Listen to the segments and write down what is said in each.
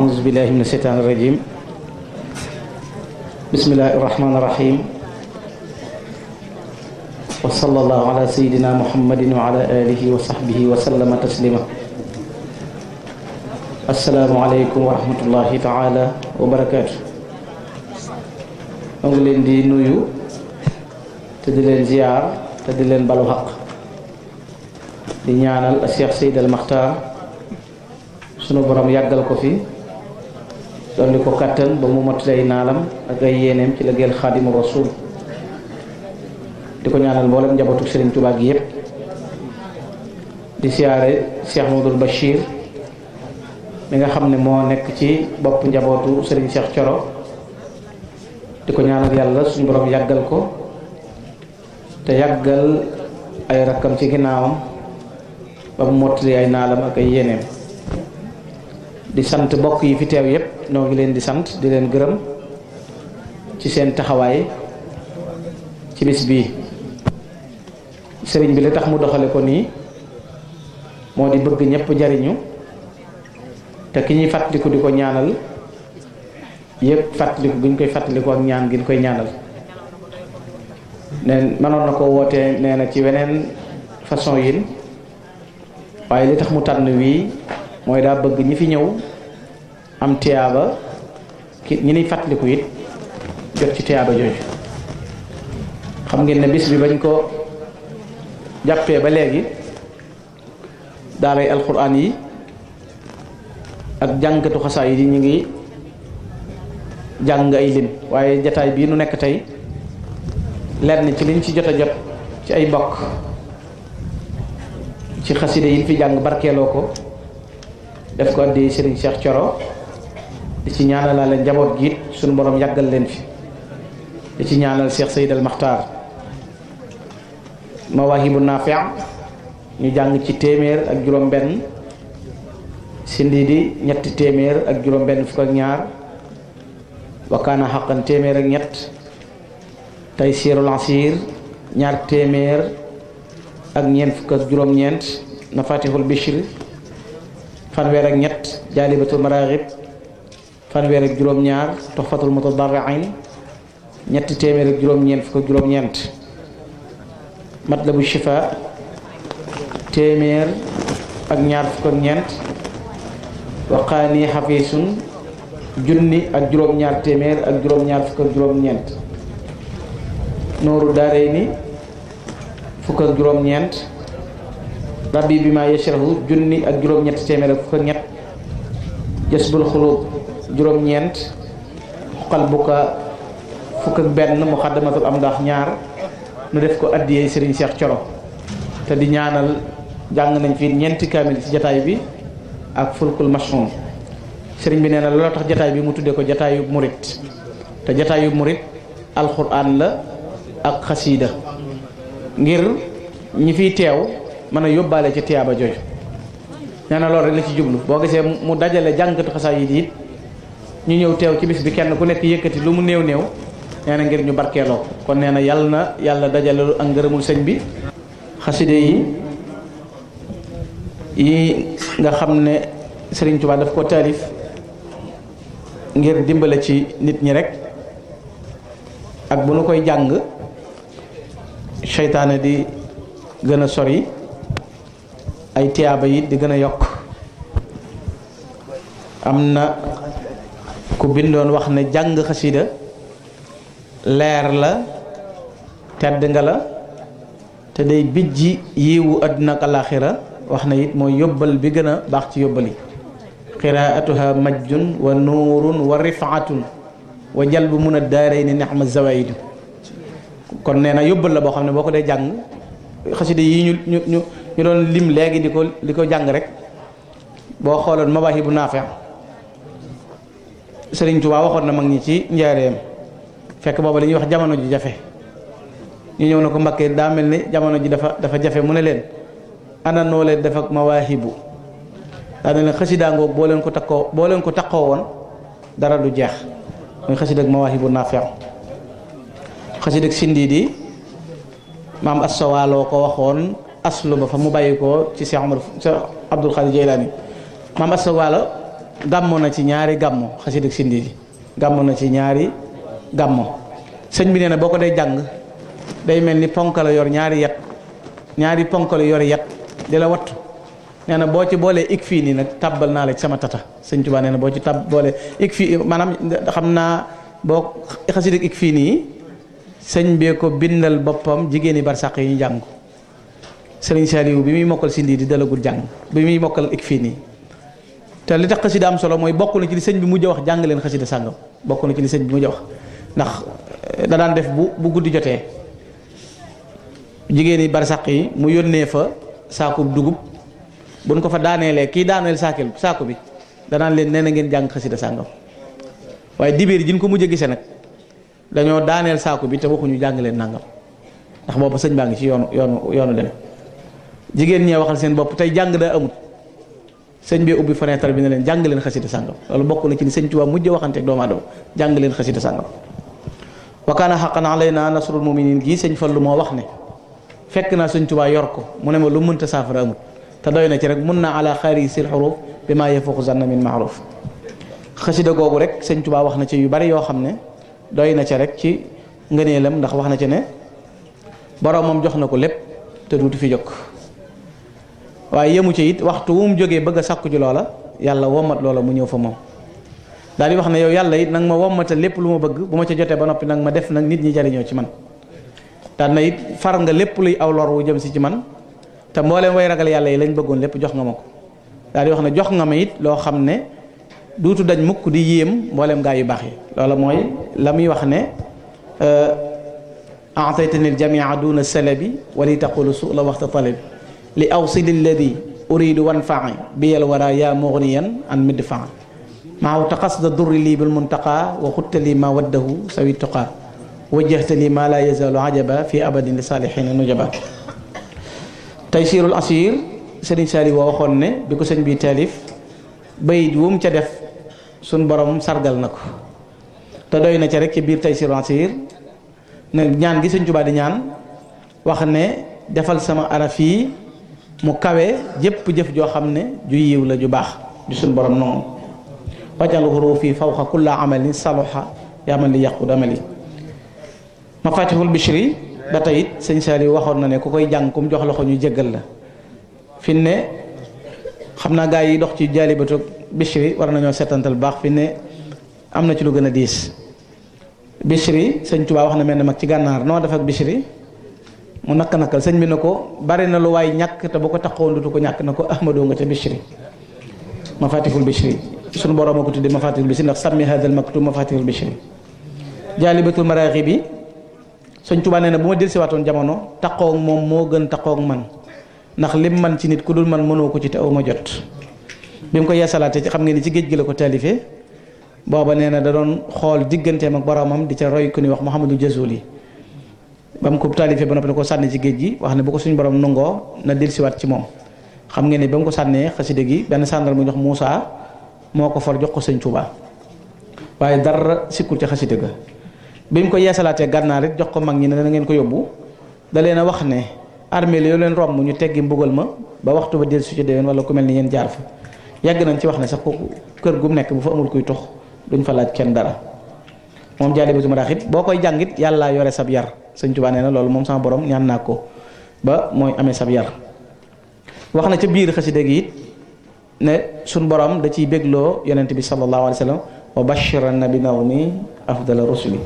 أعوذ بالله من الشيطان الرجيم بسم الله الرحمن الرحيم وصلى الله على سيدنا محمد وعلى آله وصحبه وسلم تسليما السلام عليكم ورحمة الله تعالى وبركاته ngi leen di nuyu te di leen ziar te di leen balu xaq di ñaanal Cheikh Seydi Al Makhtar sunu borom yàggal ko fi dolli ko kattan ba mu mottali naalam ak ay yéeneem ci liggéeyal Xaadimu Rasuul di ko ñaanal mboolem njabootu Serigne Touba gi yépp di siyaare Cheikh Modou Bachir mi nga xam ne moo nekk ci bopp njabootu Serigne Cheikh Thioro di ko ñaanal yàlla suñu borom yàggal ko te yàggal ay rakkam ci ginnaawam ba mu mottali ay naalam ak ay yéeneem di sant bokk yi fi teew yépp noo ngi leen di sant di leen gërëm ci seen taxawaay ci bis bii sëriñ bi li tax mu doxale ko nii moo di bëgg ñépp jariñu te ki ñuy fàttaliku di ko ñaanal yëpp fàttaliku gi ñu koy fàttaliku ak ñaan gi ñu koy ñaanal ne mënoon na ko wootee nee na ci weneen façon yin waaye li tax mu tànn wii mooy daa bëgg ñi fi ñëw am tiyaaba ki ñi niy fàttaliku it jot ci tiyaaba jooju xam ngeen ne bis bi bañ ko jàppee ba léegi daaray alxuraan yi ak jàngkatu xasaa yi ñu ngi jàng ay lim waaye jataay bii nu nekk tey lenn ci liñ ci jot a jot ci ay bokk ci xaside yi fi jàng barkeeloo ko def ko addi Serigne Cheikh Thioro di ci ñaanalaale njaboot gi it suñu borom yàggal leen fi di ci ñaanal Cheikh Seydi Al Makhtar Mawaahibu Naafi' ñu jàng ci téeméer ak juróom benn sindi di ñetti téeméer ak juróom benn fukk ak ñaar wakaana xaqan téeméer ak ñett Taysirul Asir ñaar téeméer ak ñeent fukk ak juróom-ñeent Mafatihul Bichri fanweer ak ñett Jaalibatul Maraaxib fanweer ak juróom-ñaar Tuhfatul Mutadarri'in ñetti téeméer ak juróom-ñeent fukk ak juróom-ñeent Matlabu Shifa téeméer ak ñaar fukk ak ñeent waqaani xafiisun junni ak juróom-ñaar téeméer ak juróom-ñaar fukk ak juróom-ñeent Nooru Daarayni fukk ak juróom-ñeent Rabbi bi ma yashrahu junni ak juróom-ñett téeméer ak fukk ak ñett Jasbul Xuluub juróom-ñeent Qalbuka fukk ak benn Muxaddamatul Amdaax ñaar nu def ko addiyee Serigne Cheikh Thioro te di ñaanal jàng nañ fi ñeenti kaamil ci jataay bi ak fulkul mashhun sëriñ bi nee na looloo tax jataay bi mu tuddee ko jataayub murit te jataayub murit alxuraan la ak xasiida ngir ñi fiy teew mën a yóbbaale ci tiyaaba jooju nee na loolu rek la ci jublu boo gisee mu dajale jàngkatu xasaa yi it ñu ñëw teew ci bis bi kenn ku nekk yëkkati lu mu néew néew nee na ngir ñu barkeeloo kon nee na yàlla dajale ak ngërëmul sëñ bi xaside yi nga xam ne Sëriñ Tuubaa daf ko taalif ngir dimbale ci nit ñi rek ak bu nu koy jàng seytaane di gën a sori ay tiyaaba yi di gën a yokk am na ku bindoon wax ne jàng xasida leer la tedd nga la te day bijji yiwu àddina ak alaaxira wax na it mooy yóbbal bi gën a baax ci yóbbal yi qiraatuha majjun wa nuurun wa rifaatun wa jalbu mun a daarayni nixma zawaidu kon nee na yóbbal la boo xam ne boo ko dee jàng xasida yi ñu doon lim léegi di ko jàng rek boo xooloon Mawaahibu Naafi' Sëriñ Tuubaa waxoon na mag ñi ci njaareem fekk booba li ñuy wax jamono ji jafe ñu ñëw na ko Mbakke daa mel ni jamono ji dafa jafe mu ne leen ana noo leen def ak Mawaahibu daa ne leen xasida ngoog boo leen ko takkoo woon dara du jeex muy xasida ak Mawaahibu Naafi' xasida ak sindi di maam Assawaaloo ko waxoon aslu ba fa mu bàyyi ko ci Cheikh Abdul Xaadir Jeylaani maam Assawaalo gàmmo na ci ñaari gàmmo xasida ak Sindiidi gàmmo na ci ñaari gàmmo sëñ bi nee na boo ko dee jàng day mel ni ponk la yor ñaari ponk la yor yat di la wattu nee na boo ci boolee ik fii nii nag tàbbal naa la ci sama tata sëñ Tuubaa nee na boo ci boolee ik fii maanaam xam naa boo xasida ik fii nii sëñ bee ko bindal boppam jigéeni barsàq yi ñu jàng ko sëriñ Saliou bi muy mokkal Sindiidi dalagul jàng bi muy mokkal ik fii nii te li tax xasida am solo mooy bokk na ci li sëñ bi mujj a wax jàng leen xasida sàngam bokk na ci li sëñ bi mujj a wax ndax da daan def bu guddi jotee jigéeni barsàq yi mu yónnee fa saakub dugub buñ ko fa daaneelee kii daaneel saako bi danaan leen nee na ngeen jàng xasida sàngam waaye dibéer ji ñu ko mujj a gisee nag dañoo daaneel saako bi te waxuñu jàng leen nangam ndax boobu sëñ baa ngi ci yoonu dem jigéen ñee waxal seen bopp tey jàng daa amut sëñ bi ubbi fenêtre bi ne leen jàng leen xasida sàngam loolu bokk na ci ni sëñ Tuubaa mujj waxante ak doomu aadama jàng leen xasida sàngam wa kaana haqqan alaynaa nasrul mu'miniin gii sëñ Fallu moo wax ne fekk naa sëñ Tuubaa yor ko mu ne ma lu mënta saafara amut te doy na ci rek mun na ala xaari sil xuruf bi maa yafuqu zanna min maaruf xasida googu rek sëñ Tuubaa wax na ci yu bari yoo xam ne doy na ci rek ci ngëneelam ndax wax na ci ne borom moom jox na ko lépp te duuti fi jokk waaye yemu ci it waxtu wu mu jógee bëgg a sàkku ci loola yàlla wommat loola mu ñëw fa moom daal di wax ne yow yàlla it nag ma wommatal lépp lu ma bëgg bu ma ca jotee ba noppi nag ma def nag nit ñi jariñoo ci man daal na it far nga lépp luy aw lor wu jëm si ci man te mbooleem way ragal yàlla yi lañ bëggoon lépp jox nga ma ko daal di wax ne jox nga ma it loo xam ne duutu dañ mukk di yéem mbooleem gaa yu baax yi loola mooy la muy wax ne a'taytani al-jami'a duna salabi wa li taqulu su la waxta talabi li awsil alladi uridu wanfa'i biyal wara ya mughniyan an midfa'a maa taqasda durri lii bil muntaqa wa xutta lii ma waddahu sawi tuqa wajjahta lii ma la yazalu ajaba fi abadin li salihina nujaba taysirul asir sëriñ Saliou woo waxoon ne bi ko sëñ bi taalif bayit wu mu ca def suñ borom sargal na ko te doy na ca rek ci biir taysirul asir ne ñaan gi sëñ Tuubaa di ñaan wax ne defal sama araf yi mu kawe jëpp jëf joo xam ne ju yiw la ju baax ju suñ borom noonu wajal hurufi fawqa kulla amalin saluha yaman li yàqud amali mafatihul bishri ba tey it sëñ Saliou waxoon na ne ku koy jàng kum jox loxo ñu jéggal la fi ne xam naa gaa yi dox ci jaalibatu bishri war nañoo seetantal baax fi ne am na ci lu gën a diis bishri sëñ Tuubaa wax na mel ne mag ci gànnaar noo def ak bishri mu nakk-nakkal sëñ bi na ko bari na lu waay ñàkk te bu ko taxawoon dutu ko ñàkk na ko ahmadoo nga ca bishri mafatihul bishri sunu borom a ko tuddee mafatihul bishri ndax sàmmi hadal maktub mafatihul bishri jaalibatul maraaxib bi sëñ Tuubaa nee na bu ma dellusiwaatoon jamono taxawoog moom moo gën taxawoog man ndax lim man ci nit ku dul man mënoo ko ci te aw ma jot bi mu ko yeesalaate ci xam ngeen ni ci géej gi la ko taalifee booba nee na da doon xool digganteem ak boromam di ca roy ku ni wax Muhammadul Jazuli ba mu ko taalifee ba noppi da ko sànni ci géej gi wax ne bu ko suñu borom nangoo na dellusiwaat ci moom xam ngeen ne ba mu ko sànnee xaside gi benn sàndal mu jox Muusaa moo ko for jox ko sëñ Tuubaa waaye dara sikkul ci xaside ga bi mu ko yeesalaatee gànnaar it jox ko mag ñi ne na ngeen ko yóbbu da leen a wax ne armée yoo leen romb ñu teggi mbugal ma ba waxtu ba dellu su ci déwén wala ku mel ni yéen jaar fa yàgg nañ ci wax ne sax kooku kër gu mu nekk bu fa amul kuy tux duñ fa laaj kenn dara moom Jaalibatu Maraaxib boo koy jàngit yàllaa yore sab yar sëñ Tuubaa nee na loolu moom sama borom ñaan naa ko ba mooy amee sab yar wax na ca biir xasida gi it ne suñ borom da ciy bégloo yonent bi sallallahu alayhi wa sallam wa bashiran bi nawmi afdala rusuli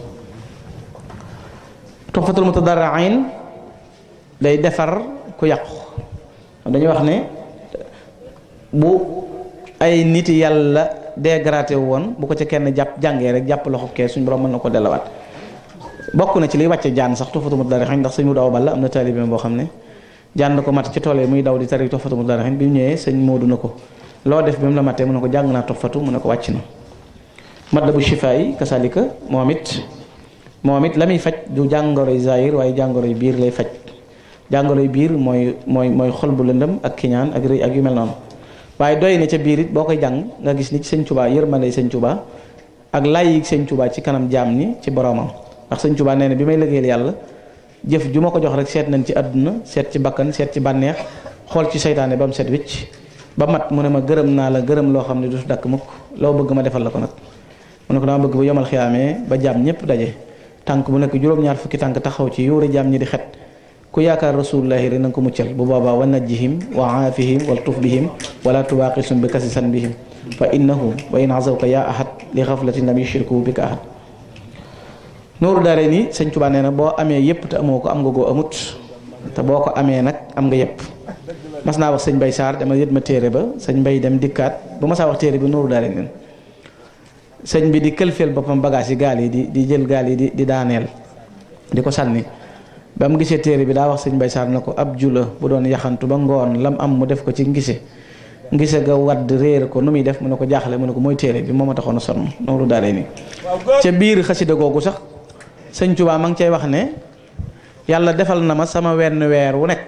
tuhfatul mutadarriin day defar ku yàqu dañuy wax ne bu ay nit yàlla dégradé woon bu ko ca kenn jàpp jàngee rek jàpp loxo kee suñ borom mën na ko dellawaat bokk na ci liy wàcce jaan sax tuhfatul mutadarriin ndax sëñ mu daw balla am na taalibe boo xam ne jaan na ko mat ci tool yi muy daw di tari tuhfatul mutadarriin bi mu ñëwee sëñ Moodu na ko loo def bi mu la matee mu ne ko jàng naa tuhfatu mu ne ko wàcc na matlabu shifaa yi kasalika moom it la muy faj du jàngoroy zahir waaye jàngoroy biir lay faj jàngoroy biir mooy xol bu lëndëm ak kiñaan ak rëy ak yu mel noonu waaye doy na ca biir it boo koy jàng nga gis ni ci sëñ Tuubaa yërmande sëñ Tuubaa ak layi sëñ Tuubaa ci kanam jaam ni ci boromam ndax sëñ Tuubaa nee na bi may liggéeyal yàlla jëf ju ma ko jox rek seet nañ ci àdduna seet ci bakkan seet ci bànneex xool ci seytaane ba mu set wicc ba mat mu ne ma gërëm naa la gërëm loo xam ne du dakk mukk loo bëgg ma defal la ko nag mu ne ko dama bëgg bu yomal xiyaamee ba jaam ñëpp daje tànk bu nekk juróom-ñaar fukki tànk taxaw ci yuuri jaam ñi di xet ku yaakaar rasulullahi rek na nga ko muccal bu boobaa wa najjihim wa aafihim wal tuf bihim wala tubaqisum bi kasi san bihim fa innahum wa in azawka yaa ahad li xaflatin lam yushriku bika ahad. Nooru daare ni sëñ Tuubaa nee na boo amee yëpp te amoo ko am nga goo amut te boo ko amee nag am nga yëpp. mas naa wax sëñ Mbay Saar dama yët ma téere ba sëñ Mbay dem dikkaat bu ma saa wax téere bi Nooru daare nen sëñ bi di këlfeel boppam bagage yi gaal yi di jël gaal yi di daaneel di ko sànni ba mu gisee téere bi daa wax sëñ Mbay Saar na ko ab jula bu doon yaxantu ba ngoon lam am mu def ko ci ngise ga wadd réer ko nu muy def mu ne ko jaaxle mu ne ko mooy téere bi moo ma taxoon a sonn Nooru daare ni ca biir xasida googu sax sëñ Tuubaa ma ngi cay wax ne yàlla defal na ma sama wenn weer wu nekk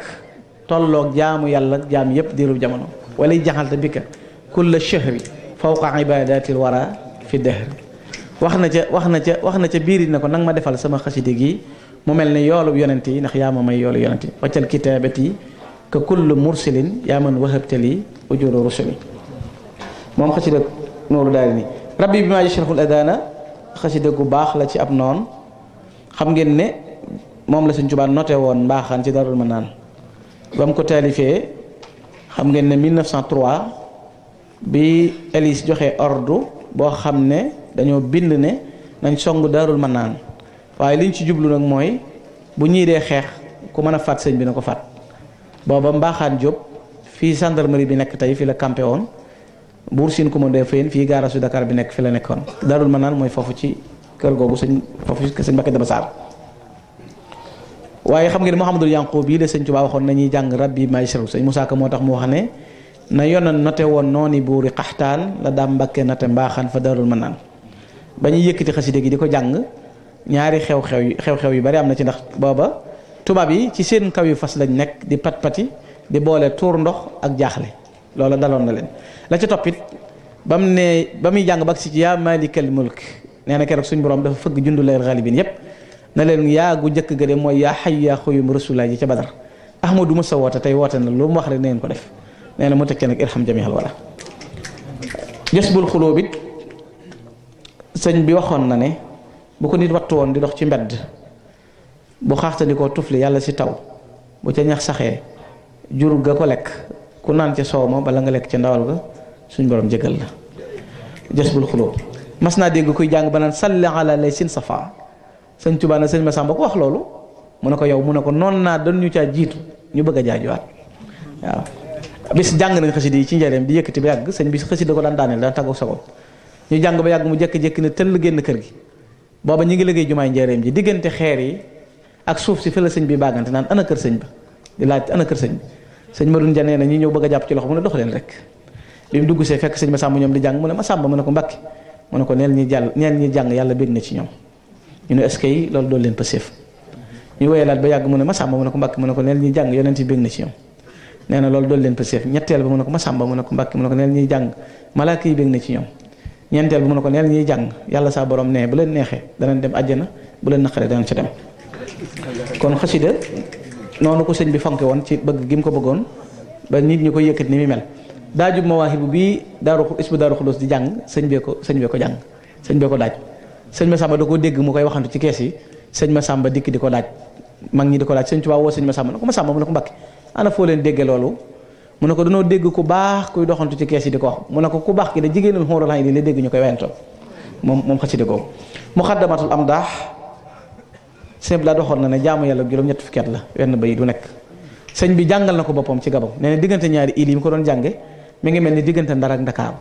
tolloog jaamu yàlla jaam yëpp diiru jamono walay jaxalta bika kulla shahri fawqa ibadatil wara fi dahr wax na ca biir na ko nang ma defal sama xasida gi mu mel ne yoolub yonent yi ndax yaa ma may yoolu yonent yi waccal kitaabati ka kullu mursilin yaa man wahabtali ujuru rusuli moom xasida Nooru daal ni rabbi bi maa yashrahul adana xasida gu baax la ci ab noon xam ngeen ne moom la Sëñ Tuubaa noté woon mbaaxaan ci Daarul Manaan ba mu ko taalifee xam ngeen ne 1903 bi Élise joxe ordre boo xam ne dañoo bind ne nañ song Daarul Manaan waaye liñ ci jublu nag mooy bu ñii dee xeex ku mën a faat sëñ bi na ko faat booba mbaaxaan Jóob fii gendarmerie bi nekk tey fi la campé woon buur siin commandé Feen fii gaarasu Dakar bi nekk fi la nekkoon Daarul Manaan mooy foofu ci kër googu foofu sëñ Mbàkke Daba Saar waaye xam ngeen Mouhamadul Yanqub bii de sëñ Tuubaa waxoon nañuy jàng rabbi maa yashrahu sëñ Musaa Ka moo tax mu wax ne na yonan noté woon nooni buuri xaxtaan la daam Mbàkke noté mbaaxaan fa Daarul Manaan ba ñuy yëkkati xasida gi di ko jàng ñaari xew-xew yu bari am na ci ndax booba tubaab yi ci seen kaw yu fas lañ nekk di pat-pati di boole tuur ndox ak jaaxle loola daloon na leen la ca toppit ba muy jàng bak si ci yaa maalikal mulk nee na keroog suñ borom dafa fëgg jundu layl xaalibin yépp na leen yaa gu njëkk ga de mooy yaa xay yaa xuyum rasulaay ji ca Badar ahmadu musa woote tey woote na lu mu wax rek na ngeen ko def nee na mu teg ca nag irham jamihal wala Jasbul Xulóob it sëñ bi waxoon na ne bu ko nit wattu woon di dox ci mbedd bu xaaxtandikoo tufli yàlla si taw bu ca ñax saxee jur ga ko lekk ku naan ca soow ma bala nga lekk ca ndawal ga suñ borom jégal la Jasbul Xulóob mas naa dégg kuy jàng ba naan salli ala lay sin safa sëñ Tuubaa na sëñ Masamba ko wax loolu mu ne ko yow mu ne ko noon naa doon ñu caa jiitu ñu bëgg a jaajuwaat waaw bis jàng nañ xasida yi ci njëreem di yëkkati ba yàgg sëñ bi xasida ko daan daaneel daan tàggoog sagoom ñu jàng ba yàgg mu jékki-jékki ne tëll génn kër gi booba ñu ngi liggéey jumaay njëreem ji diggante xeer yi ak suuf si fi la sëñ bi bàggante naan ana kër sëñ ba di laaj ana kër sëñ bi sëñ Madun janee na ñi ñëw bëgg a jàpp ci loxo mu ne dox leen rek bi mu dugg see fekk sëñ Masamba ñoom di jàng mu ne Masamba mu ne ko Mbàkke mu ne ko neel ñi jàng yàlla bég na ci ñoom ñu ne est-ce que loolu doon leen pëseef ñu woyee laat ba yàgg mu ne Masamba mu ne ko Mbàkke mu ne ko neel ñi jàng yonent yi bég na ci ñoom nee na loolu doon leen pëseef ñetteel ba mu ne ko Masamba mu ne ko Mbàkke mu ne ko neel ñiy jàng malaaka yi bég na ci ñoom ñeenteel ba mu ne ko neel ñiy jàng yàlla saa borom ne bu leen neexee danañ dem àjjana bu leen naqaree danañ ca dem kon xasida noonu ko sëñ bi fonke woon ci bëgg gi mu ko bëggoon ba nit ñi ko yëkkat ni mi mel daajub mawaahibu bii isbu Daaru Xudoos di jàng sëñ bee ko jàng sëñ bee ko daaj sëñ Masamba da koo dégg mu koy waxantu ci kees yi sëñ Masamba dikk di ko daaj mag ñi di ko daaj sëñ Tuubaa woo sëñ Masamba ne ko Masamba mu ne ko Mbàkke ana foo leen dégge loolu mu ne ko danoo dégg ku baax kuy doxantu ci kees yi di ko wax mu ne ko ku baax ki de jigéenul xóoral yi la dégg ñu koy wentoo moom xasida googu Muxaddamatul Amdaax sëñ bi laa doxoon na ne jaamu yàlla juróom-ñett fukki at la wenn bay du nekk sëñ bi jàngal na ko boppam ci Gabon nee na diggante ñaari îles yi mu ko doon jànge mi ngi mel ni diggante Ndar ak Ndakaaru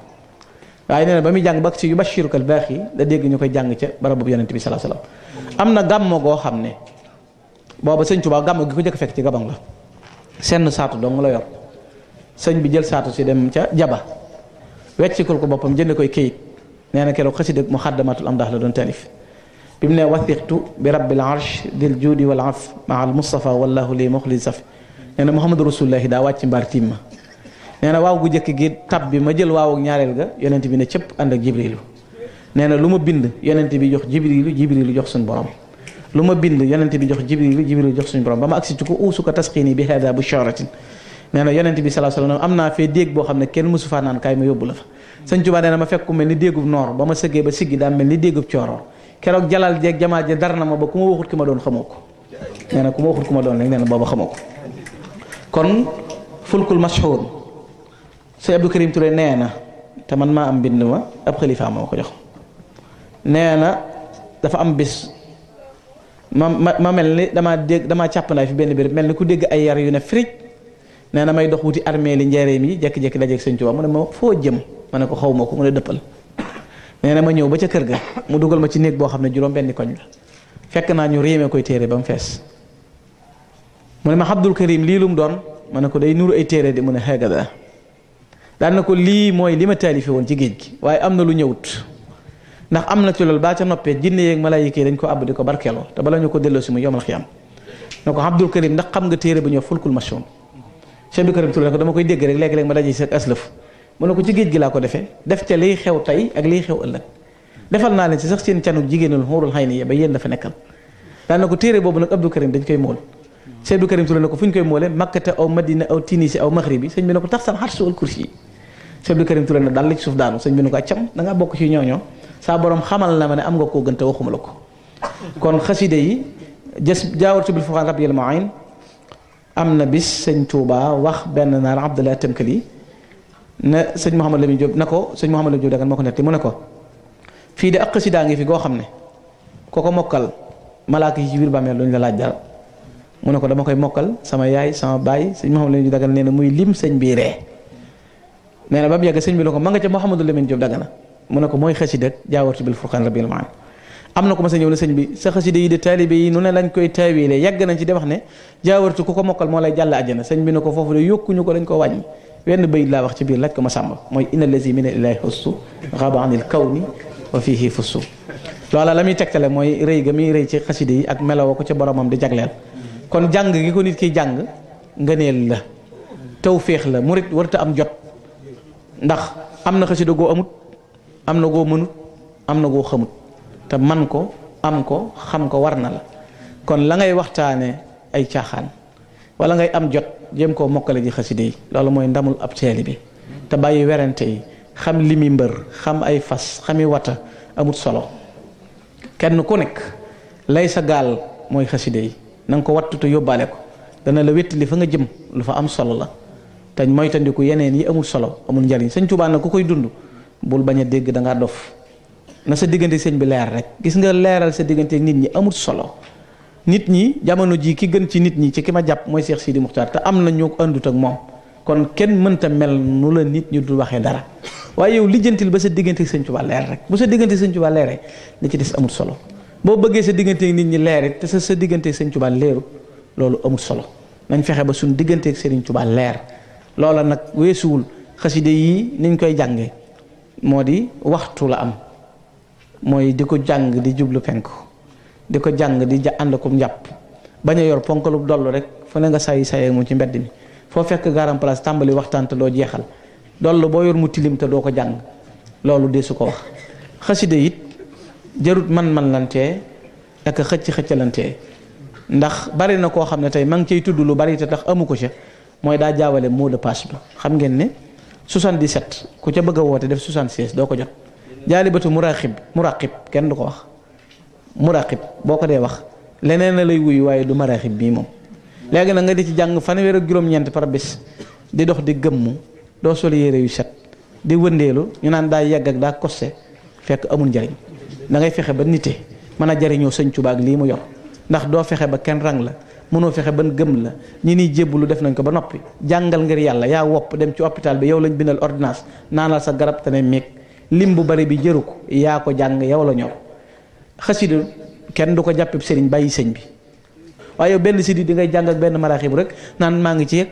waaye nee na ba muy jàng ba ci yubashirukal baaxi da dégg ñu koy jàng ca barab bu yonent bi sallallahu alayhi wasallam am na gàmmo goo xam ne booba sëñ Tuubaa gàmmo gi ko njëkk fekk ci Gabon la senn saatu dong la yor sëñ bi jël saatu si dem ca jaba weccikul ko boppam jënd koy këyit nee na keroog xasida Muxaddamatul Amdaax la doon taalif bi mu ne wathiqtu bi rabbil arsh dil juudi wal af maa al Mustafa wallahu li muxli saf nee na Muhammadu Rasulullahi daa wàcc mbaar tiim ma nee na waaw gu njëkk gi tab bi ma jël waaw ak ñaareel ga yonent bi ne cëpp ànd ak jibrilu nee na lu ma bind yonent bi jox jibrilu jox suñu borom lu ma bind yonent bi jox jibrilu jox suñu borom ba ma agsi ci ko uusu ko tasxiini bi hada bu sharatin nee na yonent bi sallallahu alayhi wasallam am naa fee déeg boo xam ne kenn mësu faa naan kaay ma yóbbu la fa sëñ Tuubaa nee na ma fekk ku mel ni déegub noor ba ma sëggee ba siggi daa mel ni déegub cooroor keroog jalal jeeg jamaa je dar na ma ba ku ma waxut ki ma doon xamoo ko nee na ku ma waxut ki ma doon rek nee na booba xamoo ko kon fulkul mashhur sëñ Abdou Karim Touré nee na te man maa am mbind ma ab xalifa moo ko jox nee na dafa am bis ma mel ni damaa càppandaay fi benn béréb mel ni ku dégg ay yar yu ne frij nee na may dox wuti armée li njeereem yi jekki-jekki dajeeg sëñ Tuubaa mu ne ma foo jëm ma ne ko xaw ma ko mu ne dëppal nee na ma ñëw ba ca kër ga mu dugal ma ci néeg boo xam ne juróom benni koñ la fekk naa ñu réemee koy téere ba mu fees mu ne ma Abdul Karim lii lu mu doon ma ne ko day nuru ay téere di mu ne xeegada daan na ko lii mooy li ma taalife woon ci géej gi waaye am na lu ñëwut ndax am na ci loolu baa ca noppee jinne yeeg malaayika yi dañ ko àbb di ko barkeeloo te bala ñu ko delloo si mu yomal xiyam ne ko Abdul Karim ndax xam nga téere bu ñëw fulkul mashhun Cheikh Abdou Karim Touré ne ko dama koy dégg rek léegi-léegi ma daje si ak aslëf mu ne ko ci géej gi laa ko defee def ca liy xew tey ak liy xew ëllëg defal naa leen si sax seen canuk jigéenul xuurul xay ni ba yéen dafa nekkal daan na ko téere boobu nag Abdou Karim dañ koy mool Cheikh Abdou Karim Touré ne ko fu ñu koy moolee Makkata aw Madina aw Tinisi aw Maghribi sëñ bi ne ko tax sal xarsu wal kursi yi Cheikh Abdou Karim Touré ne daal la ci suuf daanu sëñ bi ne ko accam da ngaa bokk ci ñooñoo saa borom xamal na ma ne am nga koo gën te waxuma la ko kon xaside yi jaawartu bil fuqaan rabbil ma'in am na bis sëñ Touba wax benn naar Abdallah Tamkali ne sëñ Mouhamed Lamine Diop na ko sëñ Mouhamed Lamine Diop dagan moo ko netti mu ne ko fii de ak xasidaa ngi fi goo xam ne ko ko mokkal malaaka yi ci biir bàmmeel duñ la laaj dara mu ne ko dama koy mokkal sama yaay sama baay sëñ Mouhamed Lamine Diop dagan nee na muy lim sëñ bii ree nee na ba mu yàgg sëñ bi ne ko ma nga ca Mouhamed Lamine Diop dagana mu ne ko mooy xasida jaawartu bil furqaan rabbil ma'in am na ko ma sa ñëw ne sëñ bi sa xasida yi de taalibe yi nu ne lañ koy taawiile yàgg nañ ci de wax ne jaawartu ku ko mokkal moo lay jàll àjjana sëñ bi ne ko foofu de yokkuñu ko dañ ko wàññi wenn bayit laa wax ci biir laaj ko ma sàmba mooy inna allazi min ilahi hussu xaaba anil kawni wa fihi fussu loola la muy tegtale mooy rëy ga muy rëy ci xasida yi ak melawoo ko ca boromam di jagleel kon jàng gi ko nit kiy jàng ngëneel la tawféex la murit warta am jot ndax am na xasida goo amut am na goo mënut am na goo xamut te man ko am ko xam ko war na la kon la ngay waxtaane ay caaxaan wala ngay am jot jéem koo mokkale ji xaside yi loolu mooy ndamul ab teeli bi te bàyyi werante yi xam limi mbër xam ay fas xami wata amut solo kenn ku nekk lay sa gaal mooy xaside yi na nga ko wattu te yóbbaale ko dana la wéttali fa nga jëm lu fa am solo la te moytandiku yeneen yi amul solo amul njariñ sëñ Tuubaa na ku koy dund bul bañ a dégg da ngaa dof na sa diggante sëñ bi leer rek gis nga leeral sa diggante ak nit ñi amul solo nit ñi jamono ji ki gën ci nit ñi ci ki ma jàpp mooy Cheikh Sidi Muxtaar te am na ñoo ko àndut ak moom kon kenn mënta mel nu la nit ñi du waxee dara waaye yow lijjantil ba sa diggante ak sëñ Tuubaa leer rek bu sa diggante ak sëñ Tuubaa leeree li ci des amul solo boo bëggee sa diggante ak nit ñi leer te sa diggante ak sëñ Tuubaa leeru loolu amul solo nañ fexe ba suñ diggante ak sëriñ Tuubaa leer loola nag weesuwul xaside yi niñ koy jàngee moo di waxtu la am mooy di ko jàng di jublu penku di ko jàng di ànd ko njàpp bañ a yor ponkalub dollu rek fu ne nga sayi mu ci mbedd mi foo fekk garam place tàmbali waxtaan te doo jeexal dollu boo yor mu tilim te doo ko jàng loolu de su ko wax xaside it jarut man lantee ak xëcc-xëccalantee ndax bari na koo xam ne tey ma ngi cay tudd lu bari te tax amu ko ca mooy daa jaawale mot de passe ba xam ngeen ne 77 ku ca bëgg a woote def 76 doo ko jot jaalibatu muraqib kenn du ko wax muraqib boo ko dee wax leneen la lay wuyu waaye du maraqib bii moom léegi nag nga di ci jàng fanweer ak juróom-ñeent par bés di dox di gëmmu doo sol yére yu set di wëndeelu ñu naan daa yegg ak daa koste fekk amul njariñ da ngay fexe ba nite mën a jariñoo sëñ Tuubaa ak lii mu yor ndax doo fexe ba kenn rang la mënoo fexe ban gëm la ñi niy jébbalu def nañ ko ba noppi jàngal ngir yàlla yaa wopp dem ci hôpital bi yow lañ bindal ordonnance naanal sa garab te ne meeg lim bu bari bi jëru ko yaa ko jàng yow la ñor xasida kenn du ko jàppee sëriñ bàyyi sëñ bi waaye benn sidi di ngay jàng ak benn maraaxib rek naan maa ngi ci yeeg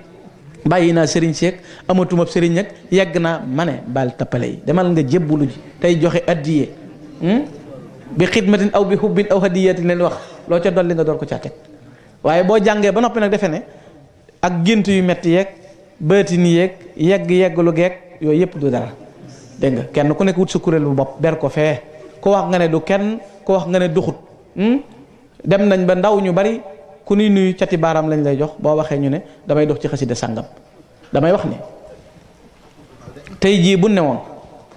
bàyyi naa sëriñ seeg amatuma sëriñ ak yegg naa ma ne baal tappale yi demal nga jébbalu ji tey joxe addiye bi xidmatin aw bi xubbin aw hadiyatin leen wax loo ca dolli nga door ko caa teg waaye boo jàngee ba noppi nag defe ne ak gént yu metti yeeg bëti ni yeeg yegg lu geeg yooyu yëpp du dara dégg nga kenn ku nekk wut sa kuréel bu bopp ber ko fee ku wax nga ne du kenn ku wax nga ne duxut dem nañ ba ndaw ñu bari ku nuy nuyu cati baaraam lañ lay jox boo waxee ñu ne damay dox ci xasida sàngam damay wax ni tey jii bu ne woon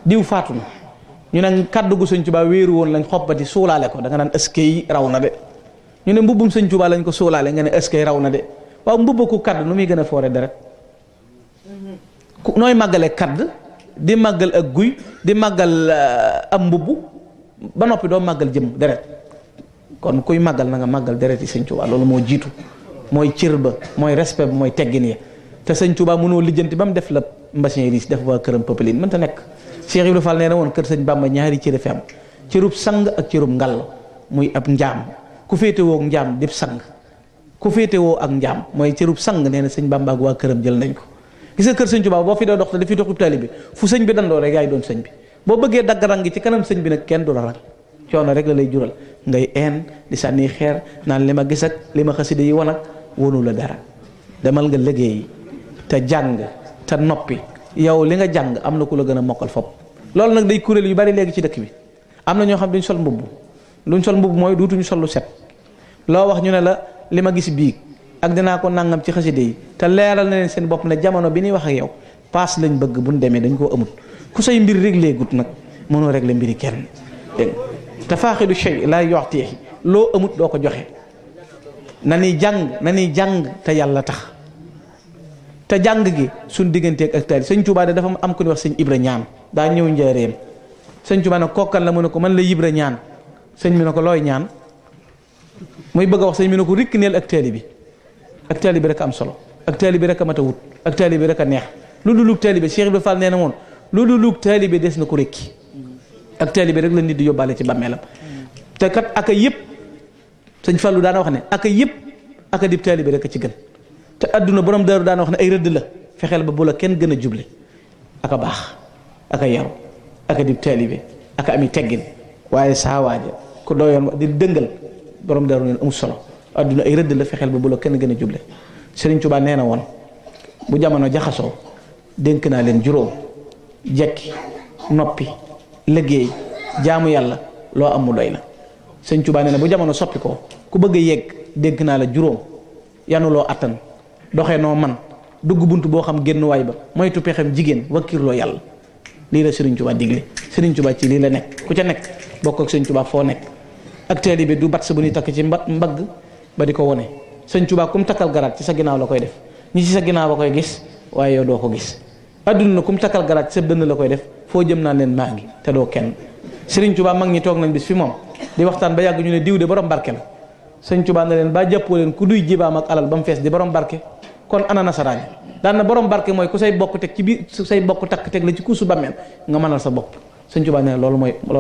diw faatu na ñu ne kàddu gu sëñ Tuubaa wéeru woon lañ xobbati suulaale ko da nga naan eskay raw na de. ñu ne mbubbum sëñ Tuubaa lañ ko suulaale nga ne eskay raw na de waaw mbubba ku kàdd nu muy gën a foore deret nooy màggale kàdd di màggal ak guy di màggal am mbubb ba noppi doo màggal jëm deret kon kuy màggal na nga màggal deret yi sëñ Tuubaa loolu moo jiitu mooy cër ba mooy respect ba mooy teggin ya te sëñ Tuubaa mënoo lijjanti ba mu def la mbassin riis def waa këram pëpëlin mënta nekk Cheikh Ibrahima Fall nee na woon kër sëñ Bàmba ñaari cëri fi am cërub sang ak cërub ngall muy ab njaam ku féetewoo ak njaam dib sang ku féetewoo ak njaam mooy cërub sang nee na sëñ Bàmba ak waa këram jël nañ ko gis nga kër sëñ Tuubaa boo fi doo dox te dafi doxub taalibe bi fu sëñ bi dandoo rek yaay doon sëñ bi boo bëggee dagg rang gi ci kanam sëñ bi nag kenn du la rang coono rek la lay jural ngay een di sànni xeer naan li ma gis ak li ma xasida yi wan ak wonu la dara demal nga liggéey te jàng te noppi yow li nga jàng am na ku la gën a mokkal fopp loolu nag day kuréel yu bari léegi ci dëkk bi am na ñoo xam duñ sol mbubb luñ sol mbubb mooy duutuñu sol lu set loo wax ñu ne la li ma gis biig ak dinaa ko nangam ci xaside yi te leeral na leen seen bopp ne jamono bi ñuy wax ak yow paas lañ bëgg buñ demee dañ koo amut ku say mbir réglé gut nag mënoo régler mbiri kenn dégg te faaxidu shay laa yoxteexi loo amut doo ko joxe na ni jàng te yàlla tax te jàng gi suñ digganteeg ak taali sëñ Tuubaa de dafa am ku ni wax sëñ Ibra ñaan daa ñëw njaareem sëñ Tuubaa ne kokkan la mu ne ko man la Ibra ñaan sëñ bi ne ko looy ñaan muy bëgg a wax sëñ bi ne ko rikk neel ak taali bi ak taali bi rek am solo ak taali bi rek a mat a wut ak taali bi rek a neex lu dulug taali bi Cheikh Ibrahima Fall nee na woon lu dulug taali bi des na ko rekki ak taali bi rek la nit di yóbbaale ci bàmmeelam te kat aka yëpp sëñ Fallu daana wax ne aka yëpp aka dib taali bi rek a ci gën te adduna borom daaru daana wax ne ay rëdd la fexeel ba bu la kenn gën a juble aka baax aka yaru aka dib taali bi aka ami teggin waaye saa waaja ku doyoon di dëngal borom daaru neen amul solo adduna ay rëdd la fexeel ba bu la kenn gën a juble Sëriñ Tuubaa nee na woon bu jamono jaxasoo dénk naa leen juróom jekki noppi liggéey jaamu yàlla loo am mu doy la Sëriñ Tuubaa nee na bu jamono soppi ko ku bëgg a yegg dénk naa la juróom yanu loo attan doxee noo man dugg bunt boo xam génn waay ba moytu pexem jigéen wakkirloo yàlla lii la Sëriñ Tuubaa digle Sëriñ Tuubaa ci lii la nekk ku ca nekk bokk ak Sëriñ Tuubaa foo nekk ak taalibe du bat sa bu ñuy takk ci mbagg ba di ko wone Sëriñ Tuubaa kum takkal garaat ci sa ginnaaw la koy def ñi ci sa ginnaaw ba koy gis waaye yow doo ko gis adduna na kum takkal garaat ci sa dënn la koy def foo jëm naa leen maa ngi te doo kenn Sëriñ Tuubaa mag ñi toog nañ bis fi moom di waxtaan ba yàgg ñu ne diw de borom barke la Sëriñ Tuubaa na leen ba jàppoo leen ku duy jibaam ak alal ba mu fees di borom barke kon ana nasaraan daan na borom barke mooy ku say bokk teg ci biir say bokk takk teg la ci kuusu bàmmeel nga mënal sa bopp Sëriñ Tuubaa ne loolu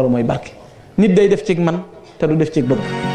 mooy barke nit day def ci man te du def ci bëgg